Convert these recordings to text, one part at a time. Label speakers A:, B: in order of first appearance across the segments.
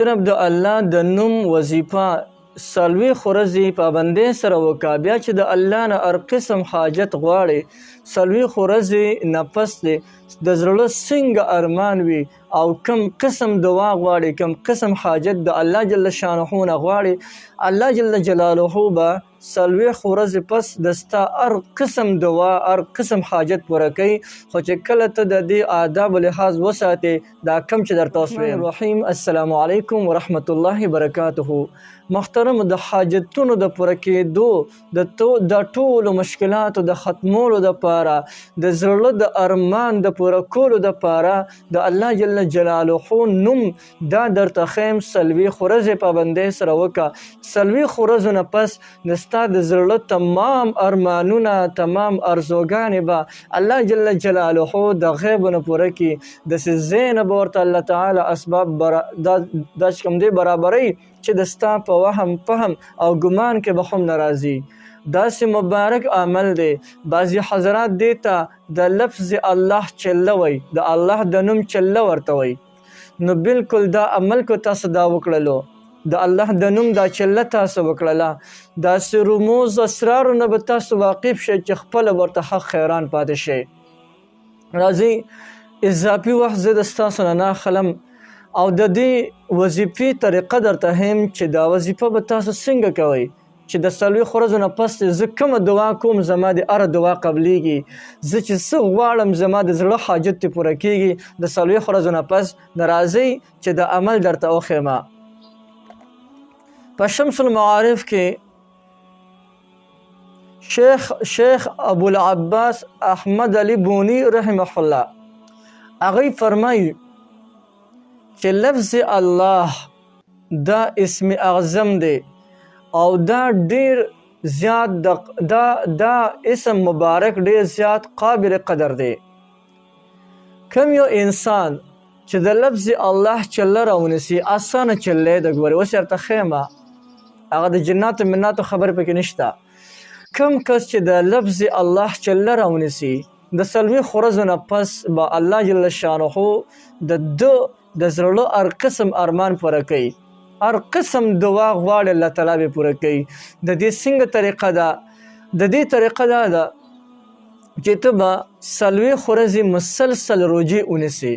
A: صرف د الله د نوم وظیفه څلوېښت ورځې پابندۍ سره وکړه. بیا چې د الله نه هر قسم حاجت غواړې، څلوېښت ورځې نه پس دې د زړه څنګه ارمان وي او کوم قسم دعا غواړې، کوم قسم حاجت د الله جل شانه نه غواړې، الله جل جلاله به څلوېښت ورځې پس د ستا هر قسم دعا، هر قسم حاجت پوره کوي. خو چې کله ته د دې آدابو لحاظ وساتې، دا کم چې درته اوس وایم. رحیم السلام علیکم ورحمت الله وبرکاته. محترم، د حاجتونو د پوره کېدو، د ټولو مشکلاتو د ختمولو دپاره، د زړه د ارمان د پوره کولو دپاره د الله جل جلاله نوم دا درته ښیم. څلوېښت ورځې پابندۍ سره وکړه. څلوېښت ورځو نه پس د ستا د زړه تمام ارمانونه، تمام ارزوګانې به الله جل جلاله د غیب نه پوره کړي. داسې ځای نه به ورته الله تعالی اسباب دا چې کوم دی برابروي چې د ستا په وهم، فهم او ګمان کې به هم نه راځي. داسې مبارک عمل دی. بعضې حضرات دې ته د لفظ الله چله وی، د الله د نوم چله ورته وی. نو بالکل دا عمل کو تاسو دا وکړلو، د الله د نوم دا چله تاسو وکړله، داسې رموز اسرارو نه به تاسو واقف شئ چې خپله ورته حق خیران پاتې شئ. راځئ اضافي وخت زه د ستاسو نه اخلم او د دې وظیفې طریقه درته ښیم چې دا وظیفه به تاسو څنګه کوئ چې د څلوېښت ورځو نه پس زه کومه دعا کوم زما د هره دعا قبلیږي، زه چې څه غواړم زما د زړه حاجت ترې پوره کېږي د څلوېښت ورځو نه پس. نو راځئ چې د عمل درته وښیمه. په شمس المعارف کې شیخ ابوالعباس احمد علی بونی رحمه الله هغوی فرمایي چې لفظ الله دا اسم اعظم دی او دا ډیر زیات دا اسم مبارک ډیر زیات قابل قدر دی. کم یو انسان چې د لفظ الله چله راونیسي، اسانه چله د ګورې اوس درته ښیمه، هغه د جناتو مناتو خبر پکې نشته. کم کس چې د لفظ الله چله راونیسي، د څلوېښت ورځو نه پس به الله جل شانه د زړه هر قسم ارمان پوره کوي، هر قسم دعا غواړي الله تعالی به پوره کوي. د دې څنګه طریقه ده؟ د دې طریقه دا ده چې ته به څلوېښت ورځې مسلسل روجې ونیسي.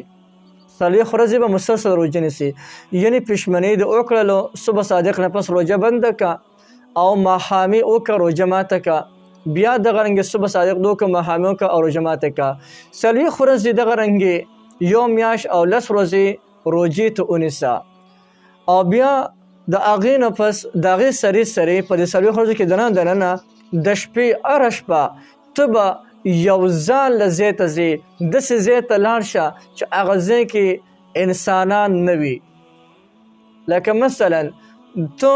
A: څلوېښت ورځې به مسلسل روجې نیسي، یعنې پښمنۍ د وکړلو صبح صادق نه پس روجه بنده که او ماښامي وکړه روجه ماته که، بیا دغه رنګې صبح صادق د وکړه ماښامي وکړه او روجه ماته که. څلوېښت ورځې دغه رنګې یو میاشت او 10 ورځې روجې ته ونیسه او بیا د هغې نه پس د هغې سرې په دې څلوېښت ورځو کې دننه د شپې هره شپه ته به یو ځان له ځای ته ځې، داسې ځای ته لاړ شه چې هغه ځای کې انسانان نه وي. لکه مثلا ته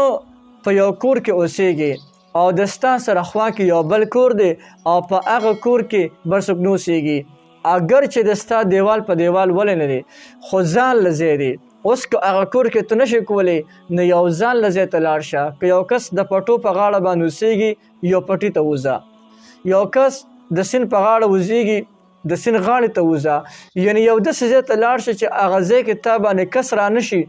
A: په یو کور کې اوسېږې او د ستا سره خوا کې یو بل کور دی او په هغه کور کې بل څوک نه اوسېږي، اگر چې د ستا دیوال په دیوال ولې نه دی خو ځان له ځای دی. اوس که هغه کور کې ته نشي کولی نو یو ځان له ځای ته لاړ شه. که یو کس د پټو په غاړه باندې اوسېږي، یو پټي ته وځه. یو کس د سیند په غاړه اوسېږي، د سیند غاړې ته وځه. یعنې یو داسې ځای ته لاړ شه چې هغه ځای کې تا باندې کس را نشي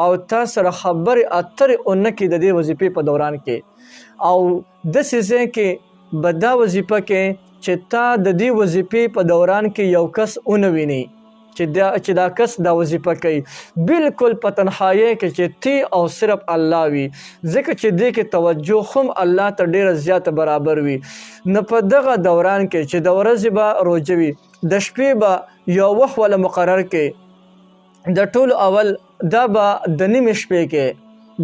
A: او تا سره خبرې اترې ونه کړي د دې وظیفې په دوران کې. او داسې ځای کې به دا وظیفه کې چې تا د دې وظیفې په دوران کې یو کس ونه ویني چې دا کس دا وظیفه کوي، بالکل په تنهایۍ کې چې تی او صرف الله وي، ځکه چې دې کې توجه هم الله ته ډیره زیاته برابر وي. نو په دغه دوران کې چې د ورځې به روجه وي، د شپې به یو وخت وله مقرر کې، د ټولو اول دا به د نیمې شپې کې،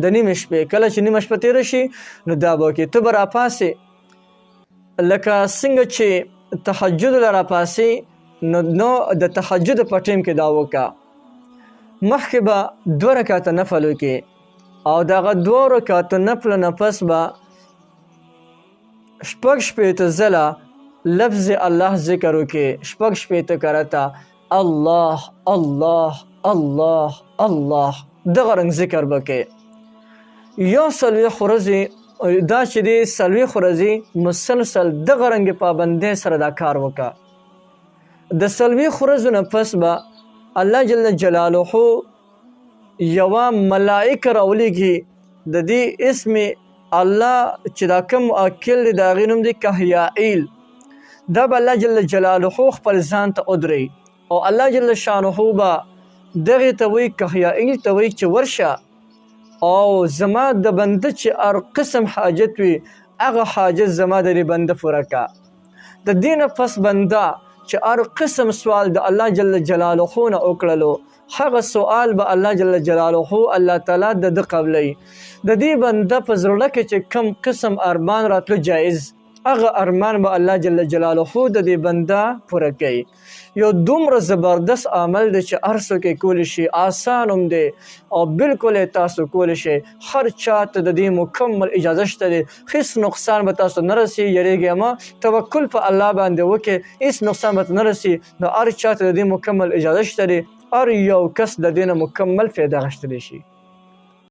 A: د نیمې شپې کله چې نیمه شپه تېره شي نو دا به وکړې. ته به راپاسې لکه څنګه چې تهجد له راپاسې نو د تهجد په ټیم کې دا وکړه. مخکې به 2 رکعته نفل وکړې او دغه 2 رکعته نفل نه پس به 6 ځله لفظ الله ذکر وکړې، 6 کرته الله الله الله الله دغه رنګ ذکر به کوې. یو 40 ورځې دا چې دی 40 ورځې مسلسل دغه رنګې پابندۍ سره دا کار وکړه. د 40 ورځو نه پس به الله جل جلاله یوه ملائکه راولیږي د دې اسم الله چې دا کوم موکل دی د هغې نوم دی کهیائیل. دا به الله جل جلاله خپل ځان ته ودرئ او الله جل شانه به دغې ته وایي کهیائیل ته وایي چې ورشه او زما د بنده چې هر قسم حاجت وي هغه حاجت زما د دې بنده پوره کا. د دې نه پس بنده چې هر قسم سوال د الله جل جلاله نه وکړلو هغه سوال به الله جل جلاله الله تعالی د ده قبلوي. د دې بنده په زړه کې چې کم قسم ارمان راتلو جایز هغه ارمان به الله جل جلاله د دې بنده پوره کوي. یو دومره زبردست عمل دی چې هر څوک یې کولی شي، آسان هم دی او بالکل یې تاسو کولی شئ. هر چاته د دې مکمل اجازه شته دی، هېڅ نقصان به تاسو نه رسي. یریږئ مه، توکل په الله باندې وکړئ، هېڅ نقصان به نه رسي. نو هر چاته د دې مکمل اجازه شته دی، هر یو کس د دې نه مکمل فایده اخیستلی شي.